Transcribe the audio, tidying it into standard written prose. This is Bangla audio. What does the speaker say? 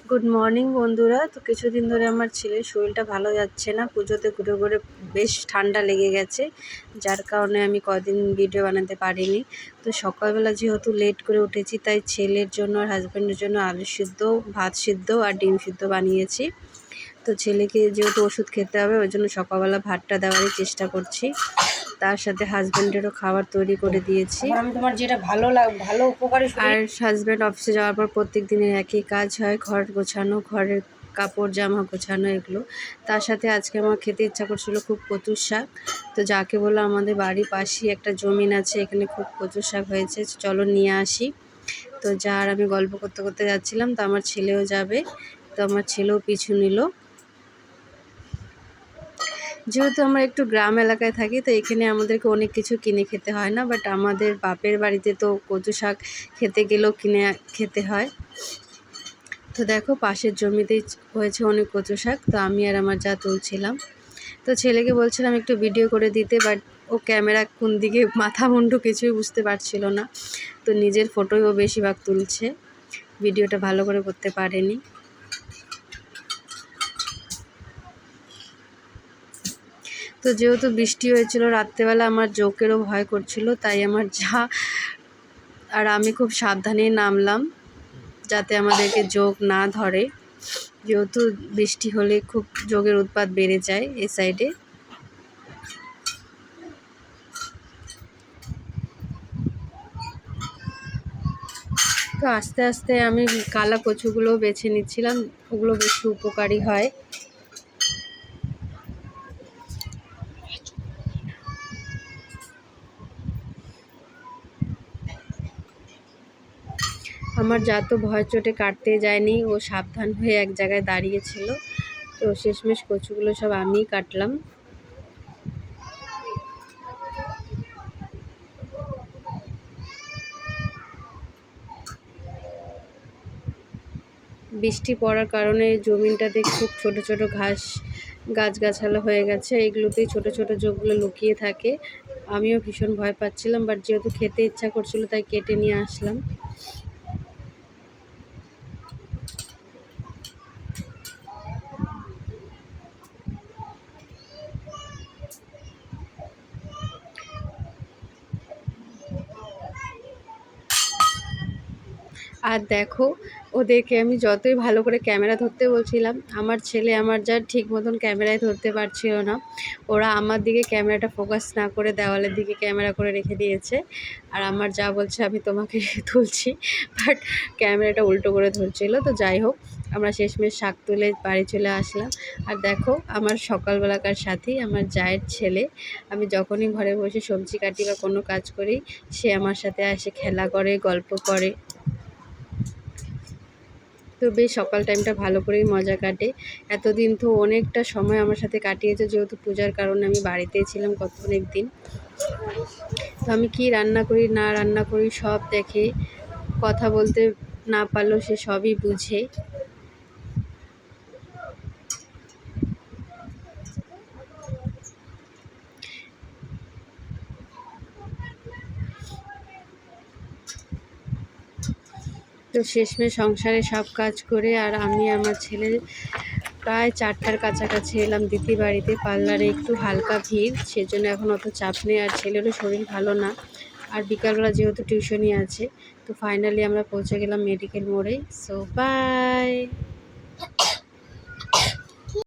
গুড মর্নিং বন্ধুরা। তো কিছুদিন ধরে আমার ছেলের শরীরটা ভালো যাচ্ছে না, পুজোতে ঘুরে ঘুরে বেশ ঠান্ডা লেগে গেছে, যার কারণে আমি কদিন ভিডিও বানাতে পারিনি। তো সকালবেলা যেহেতু লেট করে উঠেছি, তাই ছেলের জন্য আর হাজব্যান্ডের জন্য আলু সিদ্ধ, ভাত সিদ্ধ আর ডিম সিদ্ধ বানিয়েছি। তো ছেলেকে যেহেতু ওষুধ খেতে হবে, ওই জন্য সকালবেলা ভাতটা দেওয়ারই চেষ্টা করছি। তার সাথে হাজব্যান্ডেরও খাবার তৈরি করে দিয়েছি। আমি তোমার যেটা ভালো উপকারী। আর হাজব্যান্ড অফিসে যাওয়ার পর প্রত্যেক দিনের একই কাজ হয়, ঘর গোছানো, ঘরের কাপড় জামা গোছানো, এগুলো। তার সাথে আজকে আমার খেতে ইচ্ছা করছিল খুব কচুর শাক। তো যাকে বললো আমাদের বাড়ির পাশেই একটা জমিন আছে, এখানে খুব কচুর শাক হয়েছে, চলো নিয়ে আসি। তো যার আমি গল্প করতে করতে যাচ্ছিলাম, তো আমার ছেলেও যাবে, তো আমার ছেলেও পিছু নিল। যেহেতু আমরা একটু গ্রাম এলাকায় থাকি, তো এখানে আমাদেরকে অনেক কিছু কিনে খেতে হয় না, বাট আমাদের বাপের বাড়িতে তো কচু শাক খেতে গেলেও কিনে খেতে হয়। তো দেখো পাশের জমিতেই হয়েছে অনেক কচু শাক, তো আমি আর আমার যা তুলছিলাম। তো ছেলেকে বলছিলাম একটু ভিডিও করে দিতে, বাট ও ক্যামেরা কোন দিকে মাথা মুন্ডু কিছুই বুঝতে পারছিল না। তো নিজের ফটোই ও বেশিরভাগ তুলছে, ভিডিওটা ভালো করে করতে পারেনি। তো যেহেতু বৃষ্টি হয়েছিল রাত্রেবেলা, আমার জোকেরও ভয় করছিল, তাই আমার যা আর আমি খুব সাবধানেই নামলাম, যাতে আমাদেরকে জোক না ধরে। যেহেতু বৃষ্টি হলে খুব জোকের উৎপাত বেড়ে যায় এই সাইডে। তো আস্তে আস্তে আমি কালা কচুগুলো বেছে নিচ্ছিলাম, ওগুলো বেশি উপকারী হয়। আমার যা তো ভয় চোটে কাটতে যায়নি, ও সাবধান হয়ে এক জায়গায় দাঁড়িয়েছিল। তো শেষমেশ কচুগুলো সব আমিই কাটলাম। বৃষ্টি পড়ার কারণে জমিনটাতে খুব ছোট ছোট গাছগাছালা হয়ে গেছে, এগুলোতেই ছোট ছোট জোকগুলো লুকিয়ে থাকে। আমিও ভীষণ ভয় পাচ্ছিলাম, বাট যেহেতু খেতে ইচ্ছা করছিল তাই কেটে নিয়ে আসলাম। আর দেখো, ওদেরকে আমি যতই ভালো করে ক্যামেরা ধরতে বলছিলাম, আমার ছেলে আমার যা ঠিক মতন ক্যামেরায় ধরতে পারছিল না। ওরা আমার দিকে ক্যামেরাটা ফোকাস না করে দেওয়ালের দিকে ক্যামেরা করে রেখে দিয়েছে। আর আমার যা বলছে আমি তোমাকে তুলছি, বাট ক্যামেরাটা উল্টো করে ধরছিল। তো যাই হোক, আমরা শেষমেশ শাক তুলে বাড়ি চলে আসলাম। আর দেখো আমার সকালবেলাকার সাথী, আমার জায়ের ছেলে, আমি যখনই ঘরে বসে সবজি কাটি বা কোনো কাজ করি, সে আমার সাথে এসে খেলা করে, গল্প করে। তো বেশ সকাল টাইমটা ভালো করেই মজা কাটে। এতদিন তো অনেকটা সময় আমার সাথে কাটিয়েছে, যেহেতু পূজার কারণে আমি বাড়িতেই ছিলাম অনেক দিন। তো আমি কি রান্না করি না রান্না করি সব দেখে, কথা বলতে না পারলেও সে সবই বুঝে। তো শেষমেশ সংসারে সব কাজ করে আর আমি আমার ছেলে প্রায় 4টার কাছাকাছি এলাম দিদি বাড়িতে। পার্লারে একটু হালকা ভিড়, সেজন্য এখন অত চাপ নেই, আর ছেলেরও শরীর ভালো না। আর বিকালবেলা যেহেতু টিউশনি আছে, তো ফাইনালি আমরা পৌঁছে গেলাম মেডিকেল মোড়ে। So by.